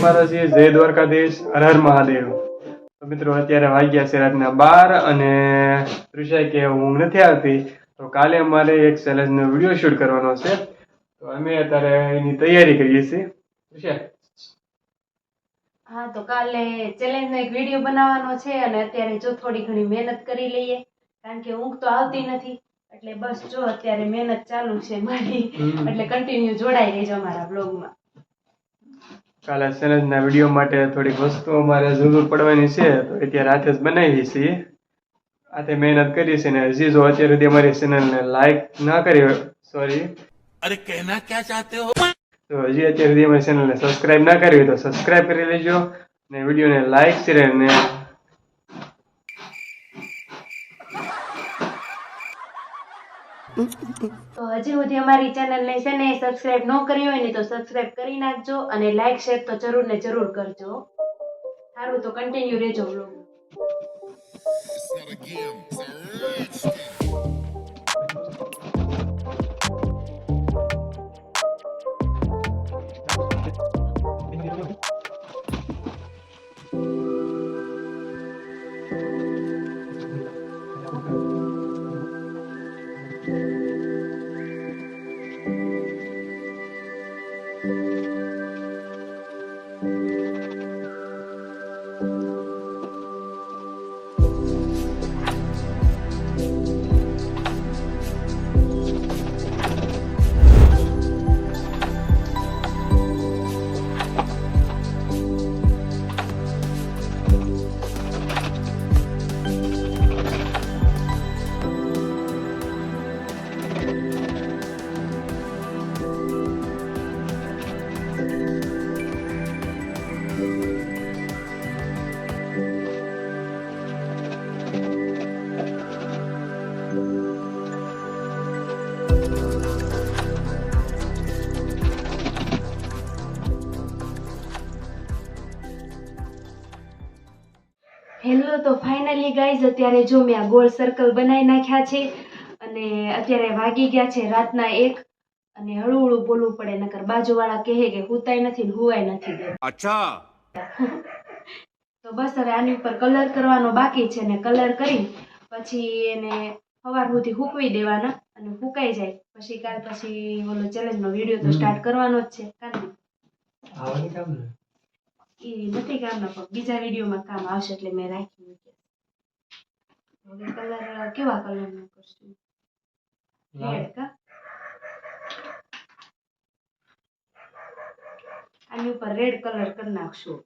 મારો છે જય દ્વારકાધીશ, હર હર મહાદેવ। તો મિત્રો અત્યારે વાગ્યા છે રાતના 12 અને ઋષાઈ કે ઊંઘ નથી આવતી, તો કાલે અમારે એક ચેલેન્જનો વિડીયો શૂટ કરવાનો છે, તો અમે અત્યારે એની તૈયારી કરીએ છીએ। ઋષાઈ, હા, તો કાલે ચેલેન્જનો એક વિડીયો બનાવવાનો છે અને અત્યારે જો થોડી ઘણી મહેનત કરી લઈએ, કારણ કે ઊંઘ તો આવતી નથી, એટલે બસ જો અત્યારે મહેનત ચાલુ છે મારી, એટલે કન્ટિન્યુ જોડાઈ રહેજો અમારા બ્લોગમાં। કાલે ચેલેન્જના વિડીયો માટે થોડીક વસ્તુ અમારે જરૂર પડવાની છે, તો અત્યારે હાથે જ બનાવી છીએ, હાથે મહેનત કરી છે ને હજી જો અત્યારે સુધી અમારી ચેનલને લાઈક ના કરી હોય, સોરી, अरे कहना क्या चाहते हो? તો હજી અત્યારે સુધી અમારી ચેનલને સબસ્ક્રાઇબ ના કરી હોય તો સબસ્ક્રાઇબ કરી લેજો ને વિડીયોને લાઈક શેર અને તો હજી સુધી અમારી ચેનલને છે ને સબસ્ક્રાઇબ ન કરી હોય ને તો સબસ્ક્રાઇબ કરી નાખજો અને લાઈક શેર તો જરૂર ને જરૂર કરજો। સારું, તો કન્ટિન્યુ રહેજો બ્લોગમાં। It's not a game, it's a rich thing. Hello, તો ફાઇનલી ગાઈઝ અત્યારે જો મેં આ ગોળ સર્કલ બનાવી નાખ્યા છે અને અત્યારે વાગી ગયા છે રાતના 1 અને હળવું હળવું બોલવું પડે, નકર બાજુવાળા કહે કે હુતાય નથી ને હુવાય નથી દે। अच्छा, તો બસ હવે આની ઉપર કલર કરવાનો બાકી છે ને કલર કરી પછી એને સવાર સુધી સૂકવી દેવાના અને સુકાઈ જાય પછી કાલ પછી ઓલો ચેલેન્જનો વિડીયો તો સ્ટાર્ટ કરવાનો જ છે। કારણ આવવાની કામ ને એ નથી કામના, પણ બીજા વિડીયોમાં કામ આવશે એટલે મેં રાખી મૂક્યા। હવે કલર કેવા કલરનો કરશું? રેડ કા? આની ઉપર રેડ કલર કરી નાખશું।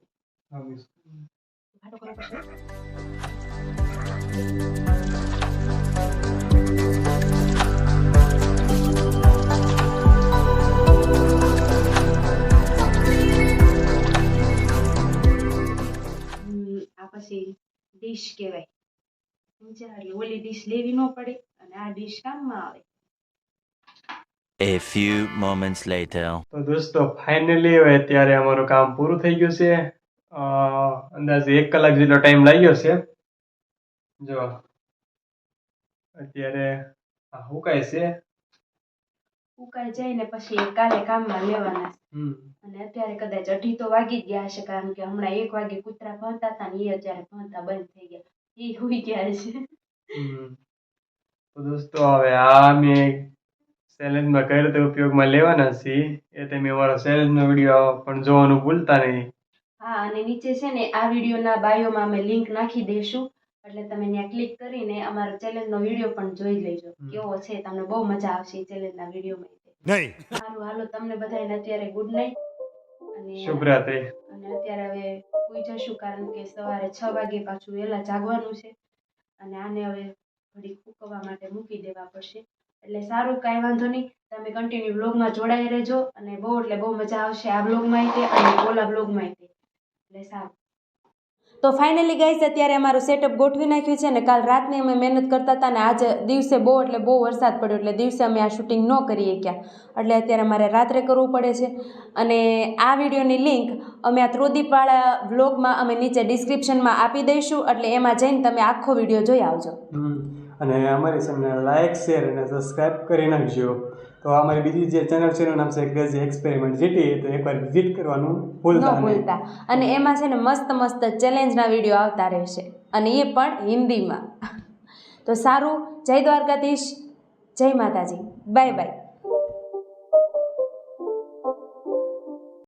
આ પછી ડીશ કહેવાય, સમજ્યા? એટલે ઓલી ડીશ લેવી ન પડે અને આ ડીશ કામમાં આવે। A few moments later. તો દોસ્તો ફાઇનલી હવે અત્યારે અમારું કામ પૂરું થઈ ગયું છે। અંદાજે 1 કલાક જેટલો ટાઈમ લાગ્યો છે। જો અત્યારે આ હુકાય છે, ઉકાઈ જાય ને પછી એ કાલે કામમાં લેવાના છે। અને અત્યારે કદાચ 2:30 તો વાગી જ ગયા હશે, કારણ કે હમણાં 1 વાગે કૂતરા ભણતા હતા ને એ અત્યારે ભણતા બંધ થઈ ગયા, એ હુઈ ગયા છે। તો દોસ્તો હવે આ મેં ચેલેન્જમાં કઈ રીતે ઉપયોગમાં લેવાના છીએ એ તમે અમારો ચેલેન્જનો વિડીયો પણ જોવાનું ભૂલતા નહીં। હા, અને નીચે છે ને આ વિડીયોના બાયોમાં અમે લિંક નાખી દઈશું, એટલે તમે ત્યાં ક્લિક કરીને અમારો ચેલેન્જનો વિડીયો પણ જોઈ લેજો કેવો છે, તમને બહુ મજા આવશે ચેલેન્જના વિડીયોમાં। नहीं, સારું, હાલો તમને બધાને અત્યારે ગુડ નાઇટ અને શુભરાત્રી। અત્યારે હવે સુઈ જશું, કારણ કે સવારે 6 વાગે પાછું વહેલા જાગવાનું છે અને આને હવે ઘડી સૂકવવા માટે મૂકી દેવા પડશે। એટલે સારું, કાંઈ વાંધો નહીં, તમે કન્ટિન્યુ બ્લોગમાં જોડાઈ રહેજો અને બહુ એટલે બહુ મજા આવશે આ બ્લોગમાં અને ઓલા બ્લોગમાં। એટલે સારું, તો ફાઇનલી ગાઈસ અત્યારે અમારું સેટઅપ ગોઠવી નાખ્યું છે અને કાલ રાતની અમે મહેનત કરતા હતા ને આજ દિવસે બહુ એટલે બહુ વરસાદ પડ્યો, એટલે દિવસે અમે આ શૂટિંગ ન કરી શક્યા, એટલે અત્યારે અમારે રાત્રે કરવું પડે છે। અને આ વિડીયોની લિંક અમે આ ત્રોદીપવાળા વ્લોગમાં અમે નીચે ડિસ્ક્રિપ્શનમાં આપી દઈશું, એટલે એમાં જઈને તમે આખો વિડીયો જોઈ આવજો। અને અમારી ચેનલને લાઈક શેર અને સબસ્ક્રાઇબ કરી નાખજો। તો અમારી બીજી જે ચેનલ છે એનું નામ છે ક્રેઝી એક્સપેરિમેન્ટ જીટી, તો એકવાર વિઝિટ કરવાનું ન ભૂલતા નહીં. ભૂલતા. અને એમાં છે ને મસ્ત મસ્ત ચેલેન્જના વિડીયો આવતા રહેશે, અને એ પણ હિન્દીમાં. તો સારું, જય દ્વારકાધીશ, જય માતાજી, બાય બાય.